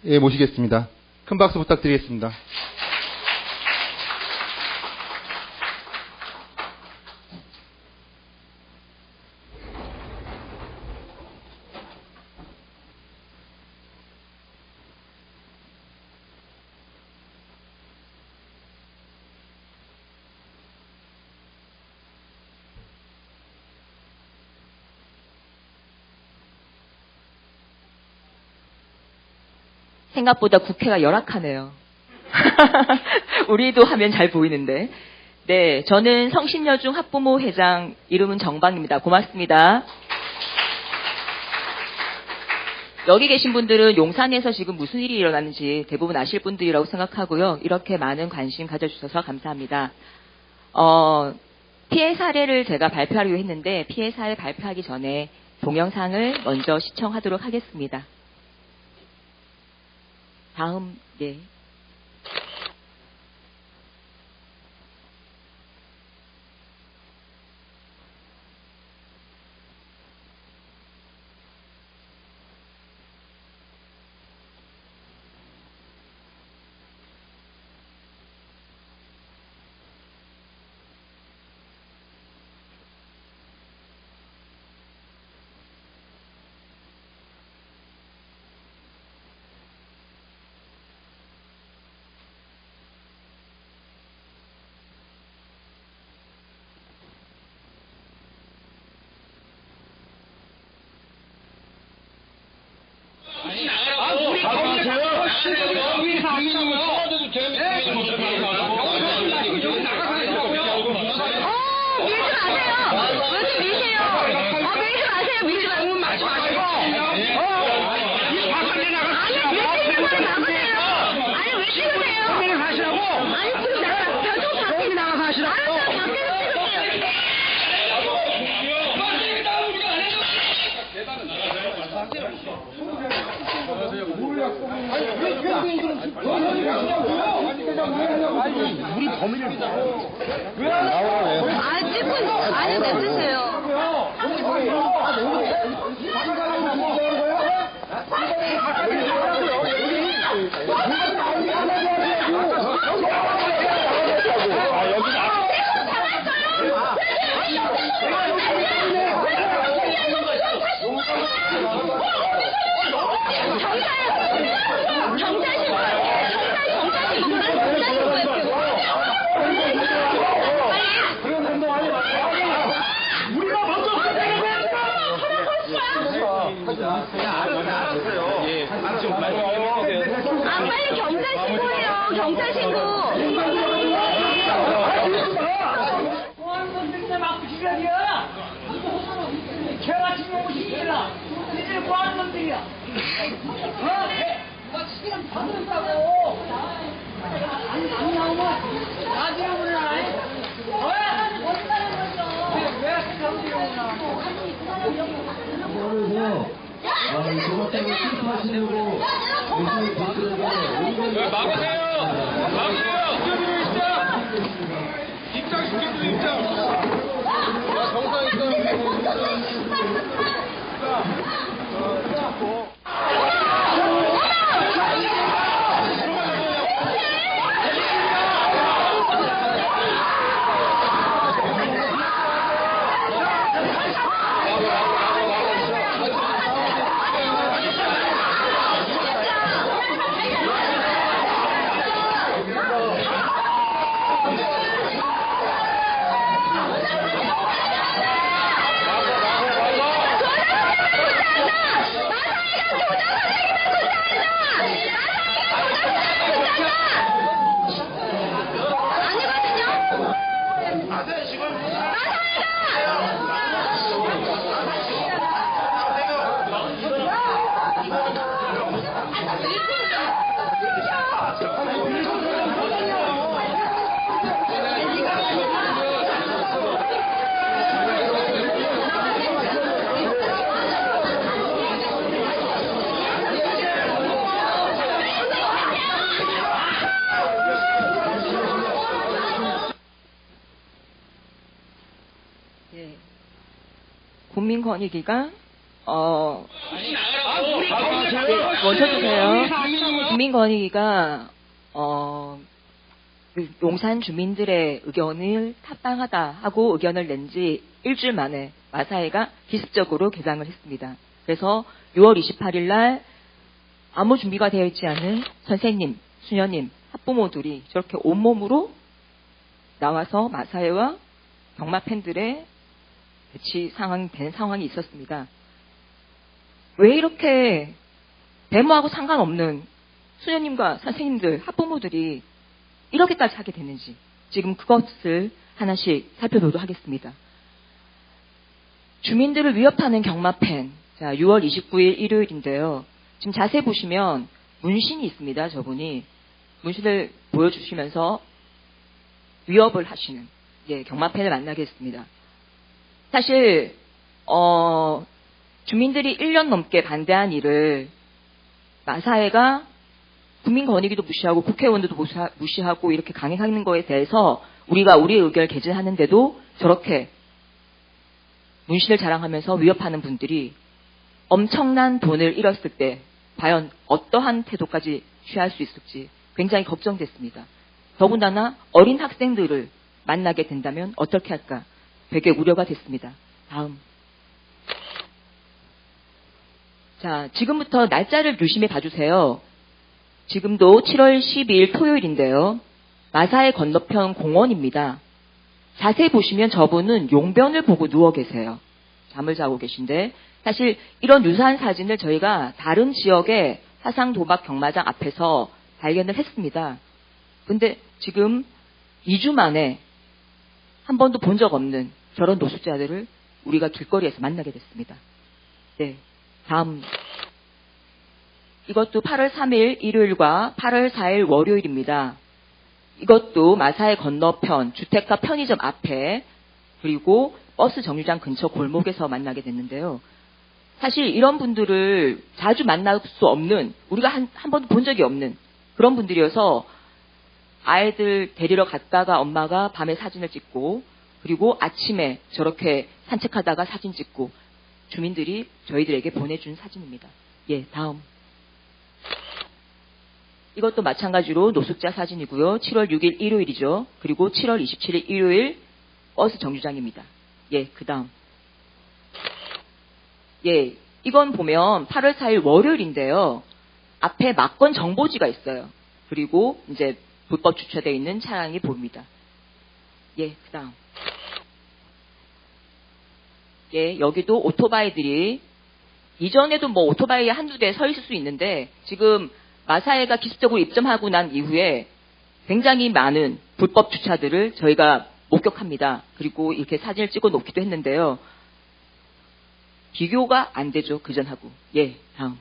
예, 모시겠습니다. 큰 박수 부탁드리겠습니다. 생각보다 국회가 열악하네요. 우리도 하면 잘 보이는데. 네, 저는 성신여중 학부모 회장, 이름은 정방입니다. 고맙습니다. 여기 계신 분들은 용산에서 지금 무슨 일이 일어났는지 대부분 아실 분들이라고 생각하고요. 이렇게 많은 관심 가져주셔서 감사합니다. 피해 사례를 제가 발표하려고 했는데 피해 사례 발표하기 전에 동영상을 먼저 시청하도록 하겠습니다. 다음, 네. 우리 범인을 왜 나와요? 아니 찍고 있어. 아니 내주세요. 빨리 경찰 신고해요. 경찰 신고. 뭐하는 맞고 지랄이야? 개같이 먹고 싶지라. 니들 뭐하는 놈들이야? 나 시간 받는다고. 안 나오면 나중에 오느라. 왜 막으세요! 막으세요! 입장 시켜줘, 입장! 정상 국민권익위가 멈춰주세요. 국민권익위가 그 용산 주민들의 의견을 타당하다 하고 의견을 낸 지 일주일 만에 마사회가 기습적으로 개장을 했습니다. 그래서 6월 28일 날 아무 준비가 되어 있지 않은 선생님, 수녀님, 학부모들이 저렇게 온몸으로 나와서 마사회와 경마 팬들의 배치 된 상황이 있었습니다. 왜 이렇게 데모하고 상관없는 수녀님과 선생님들, 학부모들이 이렇게까지 하게 됐는지 지금 그것을 하나씩 살펴보도록 하겠습니다. 주민들을 위협하는 경마팬. 자, 6월 29일 일요일인데요. 지금 자세히 보시면 문신이 있습니다. 저분이 문신을 보여주시면서 위협을 하시는 경마팬을 만나겠습니다. 사실 주민들이 1년 넘게 반대한 일을 마사회가 국민권익위도 무시하고 국회의원들도 무시하고 이렇게 강행하는 거에 대해서 우리가 우리의 의견을 개진하는데도 저렇게 문신을 자랑하면서 위협하는 분들이 엄청난 돈을 잃었을 때 과연 어떠한 태도까지 취할 수 있을지 굉장히 걱정됐습니다. 더군다나 어린 학생들을 만나게 된다면 어떻게 할까 되게 우려가 됐습니다. 다음. 자, 지금부터 날짜를 유심히 봐주세요. 지금도 7월 12일 토요일인데요. 마사회 건너편 공원입니다. 자세히 보시면 저분은 용변을 보고 누워 계세요. 잠을 자고 계신데 사실 이런 유사한 사진을 저희가 다른 지역의 화상 도박 경마장 앞에서 발견을 했습니다. 근데 지금 2주 만에 한 번도 본 적 없는 저런 노숙자들을 우리가 길거리에서 만나게 됐습니다. 네, 다음. 이것도 8월 3일 일요일과 8월 4일 월요일입니다. 이것도 마사회 건너편 주택가 편의점 앞에 그리고 버스 정류장 근처 골목에서 만나게 됐는데요. 사실 이런 분들을 자주 만날 수 없는, 우리가 한 번도 본 적이 없는 그런 분들이어서 아이들 데리러 갔다가 엄마가 밤에 사진을 찍고 그리고 아침에 저렇게 산책하다가 사진 찍고 주민들이 저희들에게 보내준 사진입니다. 예, 다음. 이것도 마찬가지로 노숙자 사진이고요. 7월 6일 일요일이죠. 그리고 7월 27일 일요일 버스 정류장입니다. 예, 그 다음. 예, 이건 보면 8월 4일 월요일인데요. 앞에 막건 정보지가 있어요. 그리고 이제 불법 주차되어 있는 차량이 보입니다. 예, 그 다음. 예, 여기도 오토바이들이 이전에도 뭐 오토바이 한두 대 서 있을 수 있는데 지금 마사회가 기습적으로 입점하고 난 이후에 굉장히 많은 불법 주차들을 저희가 목격합니다. 그리고 이렇게 사진을 찍어 놓기도 했는데요. 비교가 안 되죠. 그전하고. 예, 다음.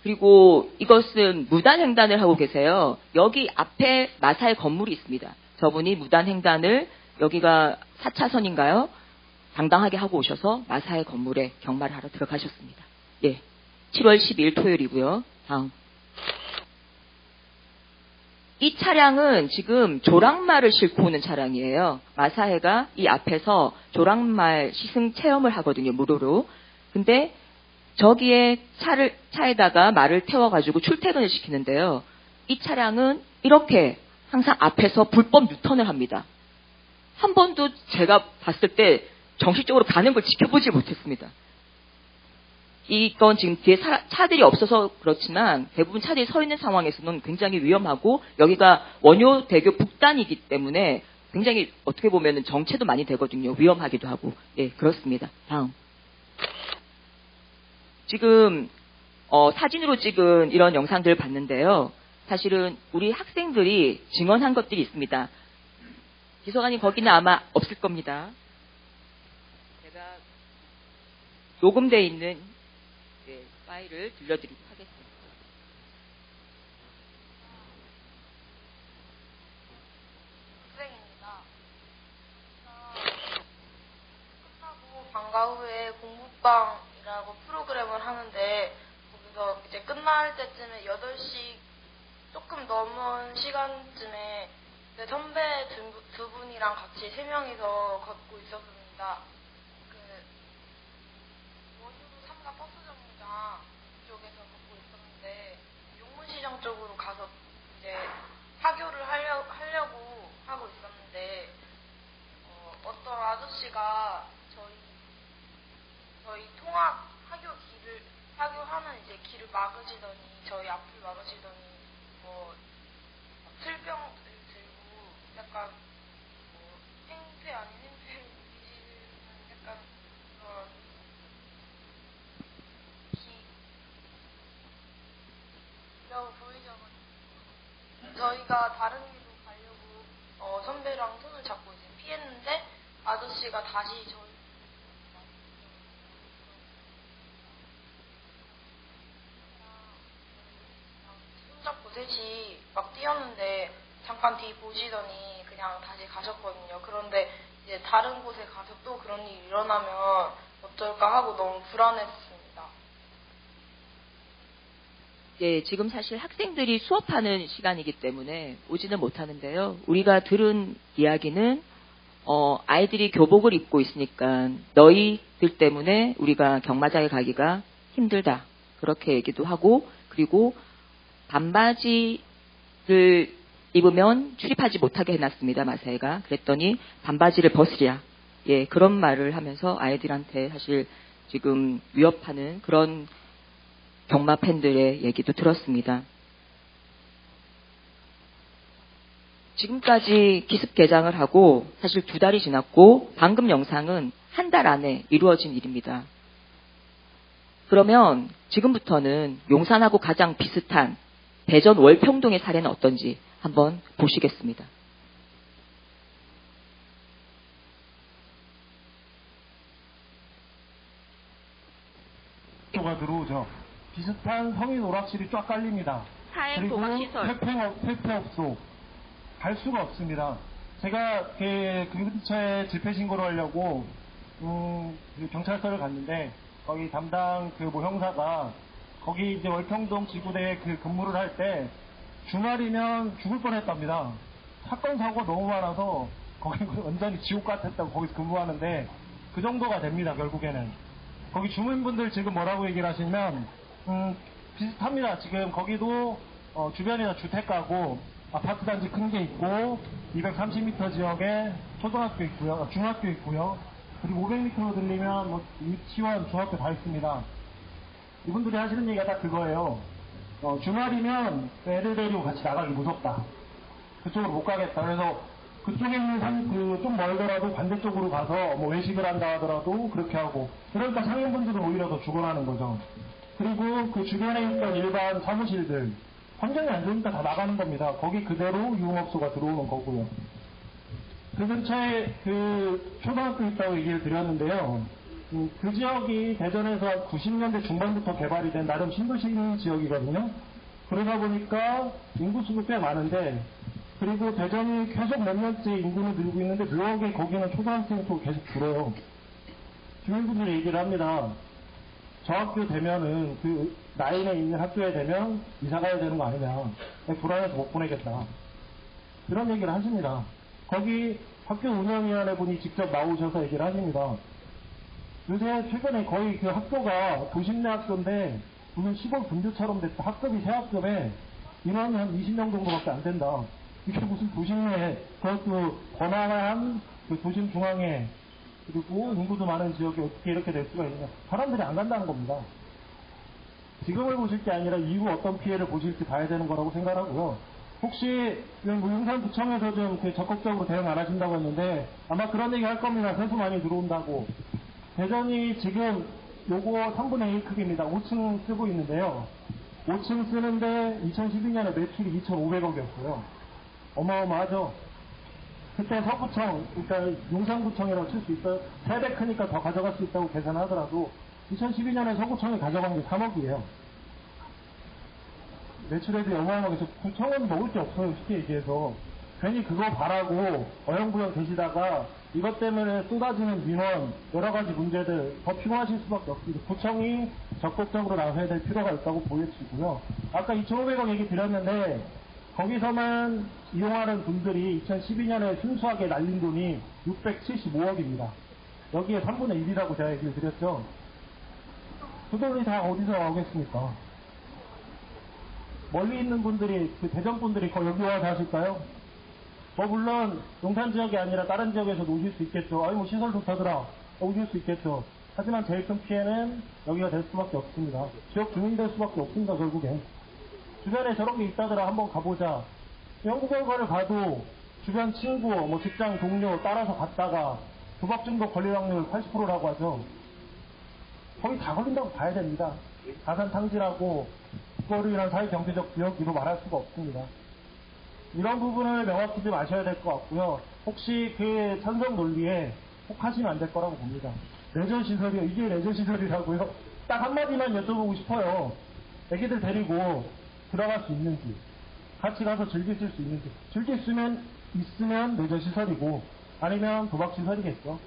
그리고 이것은 무단횡단을 하고 계세요. 여기 앞에 마사회 건물이 있습니다. 저분이 무단횡단을 여기가 4차선인가요? 당당하게 하고 오셔서 마사회 건물에 경마를 하러 들어가셨습니다. 예, 7월 12일 토요일이고요. 다음. 이 차량은 지금 조랑말을 싣고 오는 차량이에요. 마사회가 이 앞에서 조랑말 시승 체험을 하거든요. 무료로. 근데 저기에 차에다가 말을 태워가지고 출퇴근을 시키는데요. 이 차량은 이렇게 항상 앞에서 불법 유턴을 합니다. 한 번도 제가 봤을 때 정식적으로 가는 걸 지켜보지 못했습니다. 이건 지금 뒤에 차들이 없어서 그렇지만 대부분 차들이 서 있는 상황에서는 굉장히 위험하고 여기가 원효대교 북단이기 때문에 굉장히 어떻게 보면 정체도 많이 되거든요. 위험하기도 하고. 예, 그렇습니다. 다음. 지금 사진으로 찍은 이런 영상들을 봤는데요. 사실은 우리 학생들이 증언한 것들이 있습니다. 비서관님 거기는 아마 없을 겁니다. 제가 녹음되어 있는 파일을 들려드리도록 하겠습니다. 학생입니다. 끝나고 방과 후에 공부방이라고 프로그램을 하는데 거기서 이제 끝날 때쯤에 8시 조금 넘은 시간쯤에 내 선배 두 분이랑 같이 3명이서 걷고 있었습니다. 쪽에서 걷고 있었는데 용문시장 쪽으로 가서 이제 하교를 하려고 하고 있었는데 어떤 아저씨가 저희 통학 하교하는 이제 길을 막으시더니 저희 앞을 막으시더니 술병을 들고 약간 행패 아닌 행패를 부리시는 약간 그런 이라고 보이셔가지고 저희가 다른 길로 가려고 선배랑 손을 잡고 이제 피했는데 아저씨가 다시 저희 손잡고 셋이 막 뛰었는데 잠깐 뒤 보시더니 그냥 다시 가셨거든요. 그런데 이제 다른 곳에 가서 또 그런 일이 일어나면 어떨까 하고 너무 불안했습니다. 예, 지금 사실 학생들이 수업하는 시간이기 때문에 오지는 못하는데요. 우리가 들은 이야기는 아이들이 교복을 입고 있으니까 너희들 때문에 우리가 경마장에 가기가 힘들다. 그렇게 얘기도 하고, 그리고 반바지를 입으면 출입하지 못하게 해놨습니다. 마사회가. 그랬더니 반바지를 벗으랴. 예, 그런 말을 하면서 아이들한테 사실 지금 위협하는 그런 경마 팬들의 얘기도 들었습니다. 지금까지 기습 개장을 하고 사실 2달이 지났고 방금 영상은 1달 안에 이루어진 일입니다. 그러면 지금부터는 용산하고 가장 비슷한 대전 월평동의 사례는 어떤지 한번 보시겠습니다. 가 들어오죠. 비슷한 성인 오락실이 쫙 깔립니다. 그리고 퇴폐업소 갈 수가 없습니다. 제가 그 근처에 집회 신고를 하려고 그 경찰서를 갔는데 거기 담당 그 형사가 거기 이제 월평동 지구대에 그 근무를 할 때 주말이면 죽을 뻔했답니다. 사건 사고가 너무 많아서 거기 완전히 지옥 같았다고 거기서 근무하는데 그 정도가 됩니다. 결국에는 거기 주민분들 지금 뭐라고 얘기를 하시면 비슷합니다. 지금 거기도 주변에 다 주택가고 아파트 단지 큰 게 있고 230m 지역에 초등학교 있고요, 중학교 있고요. 그리고 500m로 들리면 뭐 유치원, 중학교 다 있습니다. 이분들이 하시는 얘기가 딱 그거예요. 주말이면 애들 데리고 같이 나가기 무섭다. 그쪽으로 못 가겠다. 그래서 그쪽에 있는 좀 멀더라도 반대쪽으로 가서 뭐 외식을 한다 하더라도 그렇게 하고, 그러니까 상인분들은 오히려 더 죽어나는 거죠. 그리고 그 주변에 있던 일반 사무실들 환경이 안 좋으니까 다 나가는 겁니다. 거기 그대로 유흥업소가 들어오는 거고요. 그 근처에 그 초등학교 있다고 얘기를 드렸는데요. 그 지역이 대전에서 90년대 중반부터 개발이 된 나름 신도시 지역이거든요. 그러다 보니까 인구수도 꽤 많은데, 그리고 대전이 계속 몇 년째 인구는 늘고 있는데 묘하게 거기는 초등학생 수 계속 줄어요. 주민분들이 얘기를 합니다. 저 학교 되면은 그 라인에 있는 학교에 되면 이사 가야 되는 거 아니냐, 불안해서 못 보내겠다, 그런 얘기를 하십니다. 거기 학교 운영위원회 분이 직접 나오셔서 얘기를 하십니다. 요새 최근에 거의 그 학교가 도심내 학교인데 무슨 시골 분교처럼 됐다. 학급이 새 학급에 인원이 한 20명 정도밖에 안 된다. 이게 무슨 도심내, 그것도 번화한 그 도심 중앙에, 그리고 인구도 많은 지역에 어떻게 이렇게 될 수가 있냐. 사람들이 안 간다는 겁니다. 지금을 보실 게 아니라 이후 어떤 피해를 보실지 봐야 되는 거라고 생각하고요. 혹시 용산구청에서 좀 적극적으로 대응 안 하신다고 했는데 아마 그런 얘기 할 겁니다. 세수 많이 들어온다고. 대전이 지금 요거 3분의 1 크기입니다. 5층 쓰고 있는데요. 5층 쓰는데 2012년에 매출이 2,500억이었어요. 어마어마하죠. 그때 서구청, 그러니까 용산구청이라고 칠 수 있어요. 3배 크니까 더 가져갈 수 있다고 계산하더라도 2012년에 서구청이 가져간 게 3억이에요. 매출액이 어마어마하게, 구청은 먹을 게 없어요. 쉽게 얘기해서. 괜히 그거 바라고 어영부영 계시다가 이것 때문에 쏟아지는 민원, 여러 가지 문제들 더 피곤하실 수밖에 없습니다. 구청이 적극적으로 나서야 될 필요가 있다고 보여지고요. 아까 2,500억 얘기 드렸는데 거기서만 이용하는 분들이 2012년에 순수하게 날린 돈이 675억입니다. 여기에 3분의 1이라고 제가 얘기를 드렸죠. 그 돈이 다 어디서 나오겠습니까? 멀리 있는 분들이, 그 대전 분들이 여기 와서 하실까요? 뭐 물론 용산 지역이 아니라 다른 지역에서도 오실 수 있겠죠. 아니 뭐 시설 좋다더라 오실 수 있겠죠. 하지만 제일 큰 피해는 여기가 될 수밖에 없습니다. 지역 주민이 될 수밖에 없습니다. 결국엔 주변에 저런 게 있다더라 한번 가보자. 연구 결과를 봐도 주변 친구, 뭐 직장 동료 따라서 갔다가 도박 중독 걸릴 확률 80%라고 하죠. 거기 다 걸린다고 봐야 됩니다. 가산 탕진하고 그거를 인한 사회경제적 비용으로 말할 수가 없습니다. 이런 부분을 명확히 좀 아셔야 될 것 같고요. 혹시 그 찬성 논리에 혹하시면 안 될 거라고 봅니다. 레저시설이요? 이게 레저시설이라고요? 딱 한마디만 여쭤보고 싶어요. 애기들 데리고 들어갈 수 있는지, 같이 가서 즐길 수 있는지. 즐길 수면 있으면 레저시설이고 아니면 도박시설이겠죠.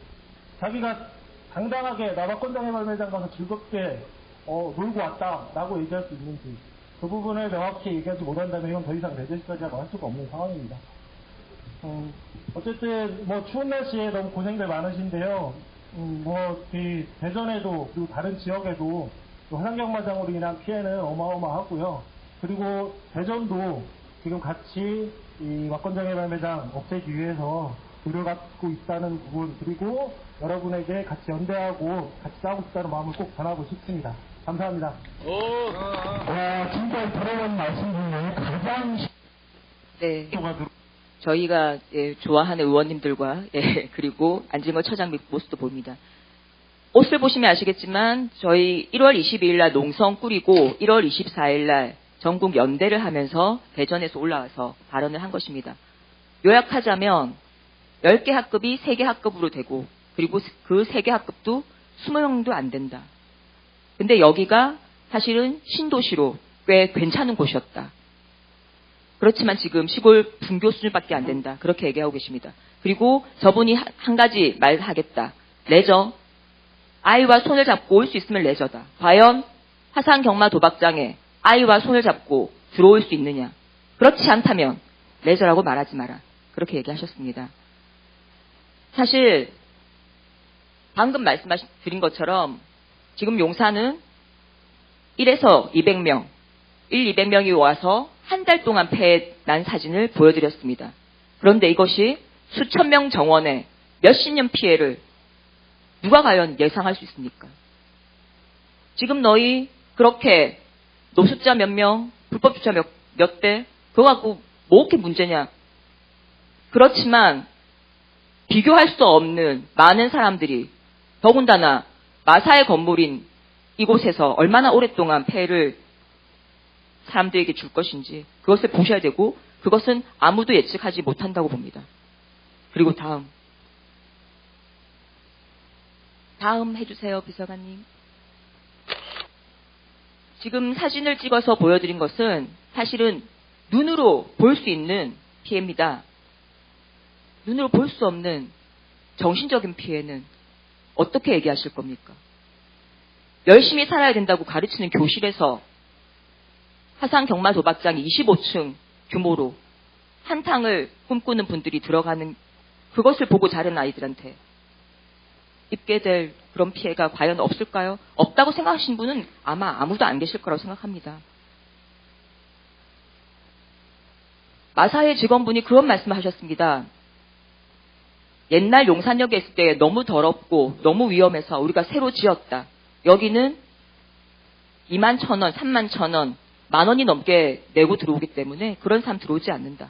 자기가 당당하게 나박권장의 발매장 가서 즐겁게 놀고 왔다라고 얘기할 수 있는지, 그 부분을 명확히 얘기하지 못한다면 이건 더 이상 레저시설이라고 할 수가 없는 상황입니다. 어쨌든 뭐 추운 날씨에 너무 고생들 많으신데요. 이 대전에도 그리고 다른 지역에도 화산경마장으로 인한 피해는 어마어마하고요. 그리고 대전도 지금 같이 이 막권장의 발매장 없애기 위해서 노력을 갖고 있다는 부분, 그리고 여러분에게 같이 연대하고 같이 싸우고 싶다는 마음을 꼭 전하고 싶습니다. 감사합니다. 지금까지 들어본 말씀 중에 가장 네. 저희가 좋아하는 의원님들과 그리고 안진걸 처장 모습도 보입니다. 옷을 보시면 아시겠지만 저희 1월 22일 날 농성 꾸리고 1월 24일 날 전국 연대를 하면서 대전에서 올라와서 발언을 한 것입니다. 요약하자면 10개 학급이 3개 학급으로 되고 그리고 그 3개 학급도 20명도 안 된다. 근데 여기가 사실은 신도시로 꽤 괜찮은 곳이었다. 그렇지만 지금 시골 분교 수준밖에 안 된다. 그렇게 얘기하고 계십니다. 그리고 저분이 한 가지 말하겠다. 레저. 아이와 손을 잡고 올 수 있으면 레저다. 과연 화산 경마 도박장에 아이와 손을 잡고 들어올 수 있느냐. 그렇지 않다면 레저라고 말하지 마라. 그렇게 얘기하셨습니다. 사실 방금 말씀드린 것처럼 지금 용산은 1에서 200명, 200명이 와서 한 달 동안 폐난 사진을 보여드렸습니다. 그런데 이것이 수천 명 정원에 몇십 년 피해를 누가 과연 예상할 수 있습니까? 지금 너희 그렇게 노숙자 몇 명, 불법 주차 몇 대, 그거 갖고 뭐 그렇게 문제냐? 그렇지만 비교할 수 없는 많은 사람들이 더군다나 마사의 건물인 이곳에서 얼마나 오랫동안 폐해를 사람들에게 줄 것인지 그것을 보셔야 되고 그것은 아무도 예측하지 못한다고 봅니다. 그리고 다음 해주세요, 비서관님. 지금 사진을 찍어서 보여드린 것은 사실은 눈으로 볼 수 있는 피해입니다. 눈으로 볼 수 없는 정신적인 피해는 어떻게 얘기하실 겁니까? 열심히 살아야 된다고 가르치는 교실에서 화산 경마 도박장이 25층 규모로 한탕을 꿈꾸는 분들이 들어가는 그것을 보고 자른 아이들한테 입게 될 그런 피해가 과연 없을까요? 없다고 생각하시는 분은 아마 아무도 안 계실 거라고 생각합니다. 마사회 직원분이 그런 말씀을 하셨습니다. 옛날 용산역에 있을 때 너무 더럽고 너무 위험해서 우리가 새로 지었다. 여기는 21,000원, 31,000원, 10,000원이 넘게 내고 들어오기 때문에 그런 사람 들어오지 않는다.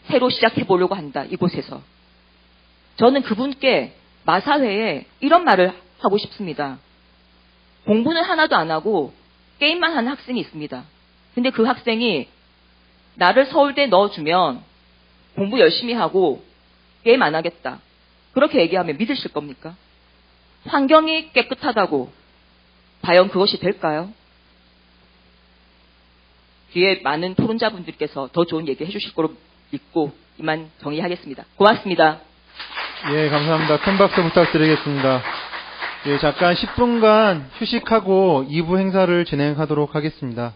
새로 시작해보려고 한다. 이곳에서. 저는 그분께 마사회에 이런 말을 하고 싶습니다. 공부는 하나도 안 하고 게임만 하는 학생이 있습니다. 근데 그 학생이 나를 서울대에 넣어주면 공부 열심히 하고 게임 안 하겠다. 그렇게 얘기하면 믿으실 겁니까? 환경이 깨끗하다고 과연 그것이 될까요? 뒤에 많은 토론자분들께서 더 좋은 얘기 해주실 거로 믿고 이만 정리하겠습니다. 고맙습니다. 예, 감사합니다. 큰 박수 부탁드리겠습니다. 예, 잠깐 10분간 휴식하고 2부 행사를 진행하도록 하겠습니다.